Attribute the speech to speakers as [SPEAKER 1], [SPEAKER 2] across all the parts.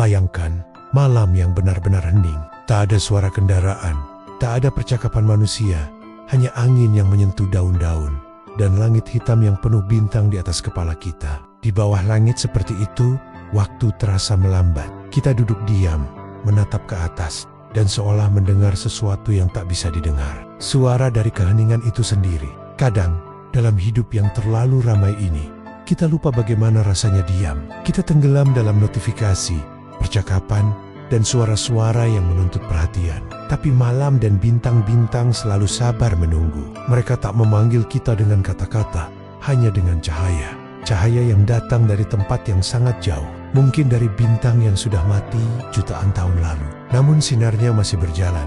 [SPEAKER 1] Bayangkan malam yang benar-benar hening. Tak ada suara kendaraan, tak ada percakapan manusia, hanya angin yang menyentuh daun-daun dan langit hitam yang penuh bintang di atas kepala kita. Di bawah langit seperti itu, waktu terasa melambat. Kita duduk diam, menatap ke atas, dan seolah mendengar sesuatu yang tak bisa didengar. Suara dari keheningan itu sendiri. Kadang, dalam hidup yang terlalu ramai ini, kita lupa bagaimana rasanya diam. Kita tenggelam dalam notifikasi, percakapan, dan suara-suara yang menuntut perhatian. Tapi malam dan bintang-bintang selalu sabar menunggu. Mereka tak memanggil kita dengan kata-kata, hanya dengan cahaya. Cahaya yang datang dari tempat yang sangat jauh. Mungkin dari bintang yang sudah mati jutaan tahun lalu. Namun sinarnya masih berjalan,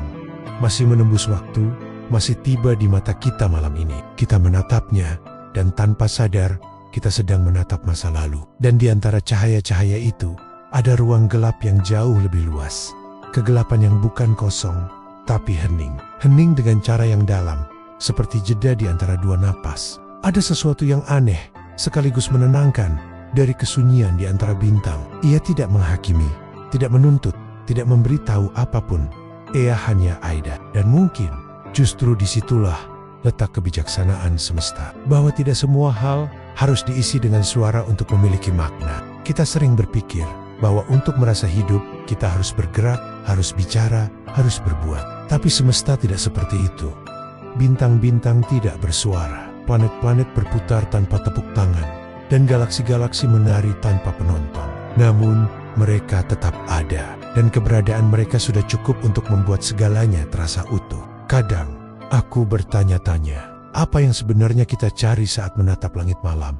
[SPEAKER 1] masih menembus waktu, masih tiba di mata kita malam ini. Kita menatapnya, dan tanpa sadar, kita sedang menatap masa lalu. Dan di antara cahaya-cahaya itu, ada ruang gelap yang jauh lebih luas. Kegelapan yang bukan kosong, tapi hening. Hening dengan cara yang dalam, seperti jeda di antara dua napas. Ada sesuatu yang aneh, sekaligus menenangkan, dari kesunyian di antara bintang. Ia tidak menghakimi, tidak menuntut, tidak memberitahu apapun. Ia hanya ada. Dan mungkin, justru disitulah letak kebijaksanaan semesta. Bahwa tidak semua hal harus diisi dengan suara untuk memiliki makna. Kita sering berpikir bahwa untuk merasa hidup, kita harus bergerak, harus bicara, harus berbuat. Tapi semesta tidak seperti itu. Bintang-bintang tidak bersuara, planet-planet berputar tanpa tepuk tangan, dan galaksi-galaksi menari tanpa penonton. Namun, mereka tetap ada, dan keberadaan mereka sudah cukup untuk membuat segalanya terasa utuh. Kadang, aku bertanya-tanya, apa yang sebenarnya kita cari saat menatap langit malam?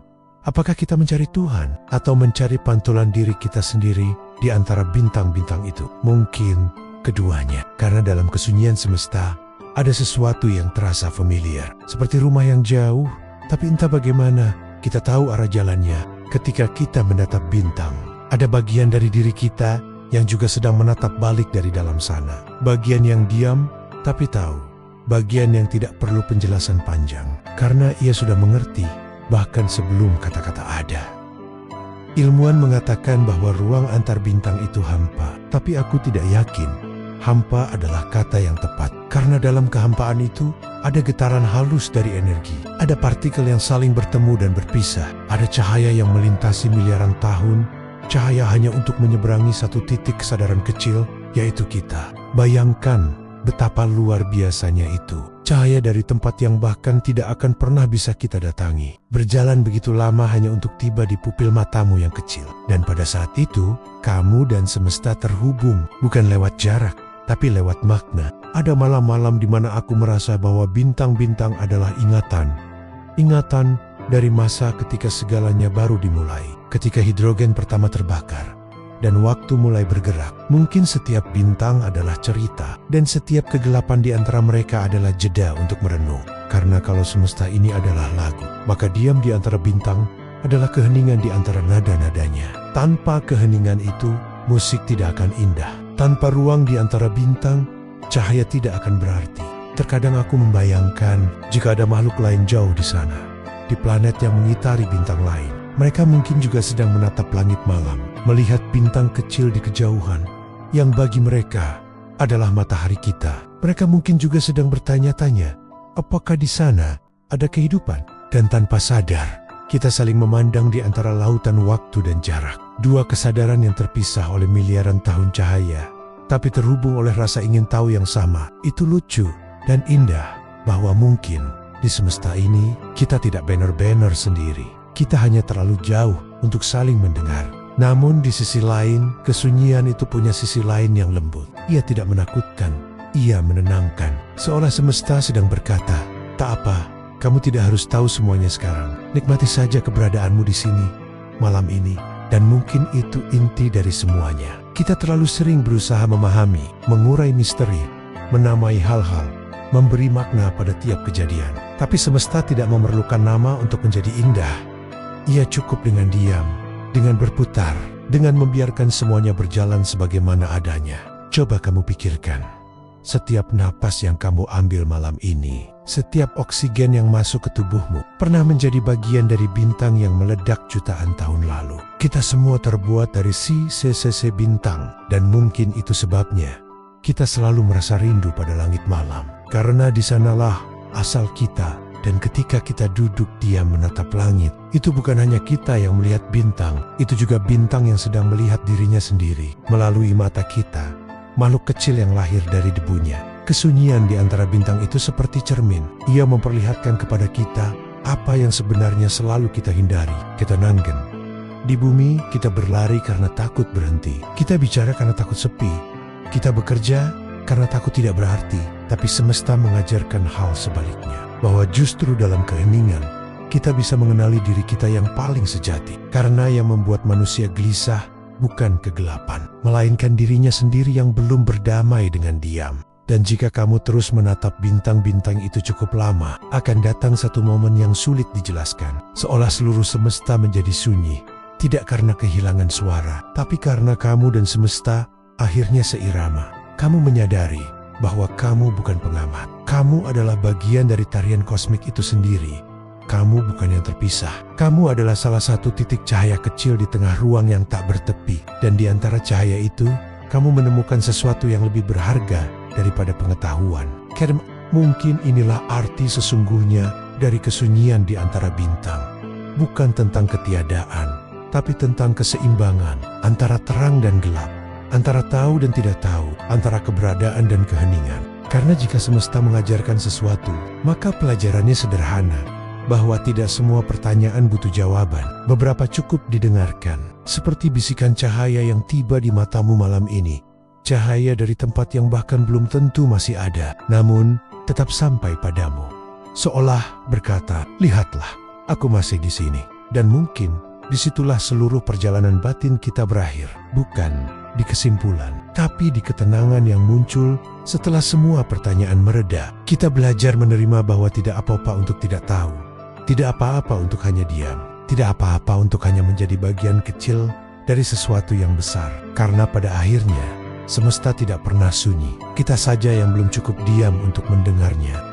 [SPEAKER 1] Apakah kita mencari Tuhan atau mencari pantulan diri kita sendiri di antara bintang-bintang itu? Mungkin keduanya, karena dalam kesunyian semesta ada sesuatu yang terasa familiar, seperti rumah yang jauh, tapi entah bagaimana kita tahu arah jalannya ketika kita menatap bintang. Ada bagian dari diri kita yang juga sedang menatap balik dari dalam sana. Bagian yang diam tapi tahu, bagian yang tidak perlu penjelasan panjang, karena ia sudah mengerti bahkan sebelum kata-kata ada. Ilmuwan mengatakan bahwa ruang antar bintang itu hampa, tapi aku tidak yakin hampa adalah kata yang tepat. Karena dalam kehampaan itu ada getaran halus dari energi, ada partikel yang saling bertemu dan berpisah, ada cahaya yang melintasi miliaran tahun, cahaya hanya untuk menyeberangi satu titik kesadaran kecil, yaitu kita. Bayangkan betapa luar biasanya itu. Cahaya dari tempat yang bahkan tidak akan pernah bisa kita datangi. Berjalan begitu lama hanya untuk tiba di pupil matamu yang kecil. Dan pada saat itu, kamu dan semesta terhubung. Bukan lewat jarak, tapi lewat makna. Ada malam-malam di mana aku merasa bahwa bintang-bintang adalah ingatan. Ingatan dari masa ketika segalanya baru dimulai. Ketika hidrogen pertama terbakar dan waktu mulai bergerak. Mungkin setiap bintang adalah cerita, dan setiap kegelapan di antara mereka adalah jeda untuk merenung. Karena kalau semesta ini adalah lagu, maka diam di antara bintang adalah keheningan di antara nada-nadanya. Tanpa keheningan itu, musik tidak akan indah. Tanpa ruang di antara bintang, cahaya tidak akan berarti. Terkadang aku membayangkan jika ada makhluk lain jauh di sana, di planet yang mengitari bintang lain. Mereka mungkin juga sedang menatap langit malam, melihat bintang kecil di kejauhan, yang bagi mereka adalah matahari kita. Mereka mungkin juga sedang bertanya-tanya, apakah di sana ada kehidupan? Dan tanpa sadar, kita saling memandang di antara lautan waktu dan jarak. Dua kesadaran yang terpisah oleh miliaran tahun cahaya, tapi terhubung oleh rasa ingin tahu yang sama. Itu lucu dan indah, bahwa mungkin di semesta ini kita tidak benar-benar sendiri. Kita hanya terlalu jauh untuk saling mendengar. Namun di sisi lain, kesunyian itu punya sisi lain yang lembut. Ia tidak menakutkan, ia menenangkan. Seolah semesta sedang berkata, tak apa, kamu tidak harus tahu semuanya sekarang. Nikmati saja keberadaanmu di sini, malam ini. Dan mungkin itu inti dari semuanya. Kita terlalu sering berusaha memahami, mengurai misteri, menamai hal-hal, memberi makna pada tiap kejadian. Tapi semesta tidak memerlukan nama untuk menjadi indah. Ia cukup dengan diam, dengan berputar, dengan membiarkan semuanya berjalan sebagaimana adanya. Coba kamu pikirkan, setiap napas yang kamu ambil malam ini, Setiap oksigen yang masuk ke tubuhmu pernah menjadi bagian dari bintang yang meledak jutaan tahun lalu. Kita semua terbuat dari CCC bintang, dan mungkin itu sebabnya kita selalu merasa rindu pada langit malam. Karena di sanalah asal kita, dan ketika kita duduk diam menatap langit, itu bukan hanya kita yang melihat bintang, itu juga bintang yang sedang melihat dirinya sendiri melalui mata kita, makhluk kecil yang lahir dari debunya. Kesunyian di antara bintang itu seperti cermin. Ia memperlihatkan kepada kita apa yang sebenarnya selalu kita hindari, ketenangan. Di bumi, kita berlari karena takut berhenti. Kita bicara karena takut sepi. Kita bekerja karena takut tidak berarti. Tapi semesta mengajarkan hal sebaliknya. Bahwa justru dalam keheningan, kita bisa mengenali diri kita yang paling sejati. Karena yang membuat manusia gelisah bukan kegelapan, melainkan dirinya sendiri yang belum berdamai dengan diam. Dan jika kamu terus menatap bintang-bintang itu cukup lama, akan datang satu momen yang sulit dijelaskan. Seolah seluruh semesta menjadi sunyi. Tidak karena kehilangan suara, tapi karena kamu dan semesta akhirnya seirama. Kamu menyadari bahwa kamu bukan pengamat. Kamu adalah bagian dari tarian kosmik itu sendiri. Kamu bukan yang terpisah. Kamu adalah salah satu titik cahaya kecil di tengah ruang yang tak bertepi. Dan di antara cahaya itu, kamu menemukan sesuatu yang lebih berharga daripada pengetahuan. Karena mungkin inilah arti sesungguhnya dari kesunyian di antara bintang. Bukan tentang ketiadaan, tapi tentang keseimbangan antara terang dan gelap, antara tahu dan tidak tahu, antara keberadaan dan keheningan. Karena jika semesta mengajarkan sesuatu, maka pelajarannya sederhana, bahwa tidak semua pertanyaan butuh jawaban. Beberapa cukup didengarkan, seperti bisikan cahaya yang tiba di matamu malam ini. Cahaya dari tempat yang bahkan belum tentu masih ada, namun tetap sampai padamu. Seolah berkata, lihatlah, aku masih di sini. Dan mungkin disitulah seluruh perjalanan batin kita berakhir. Bukan di kesimpulan, tapi di ketenangan yang muncul setelah semua pertanyaan mereda. Kita belajar menerima bahwa tidak apa-apa untuk tidak tahu. Tidak apa-apa untuk hanya diam. Tidak apa-apa untuk hanya menjadi bagian kecil dari sesuatu yang besar. Karena pada akhirnya, semesta tidak pernah sunyi. Kita saja yang belum cukup diam untuk mendengarnya.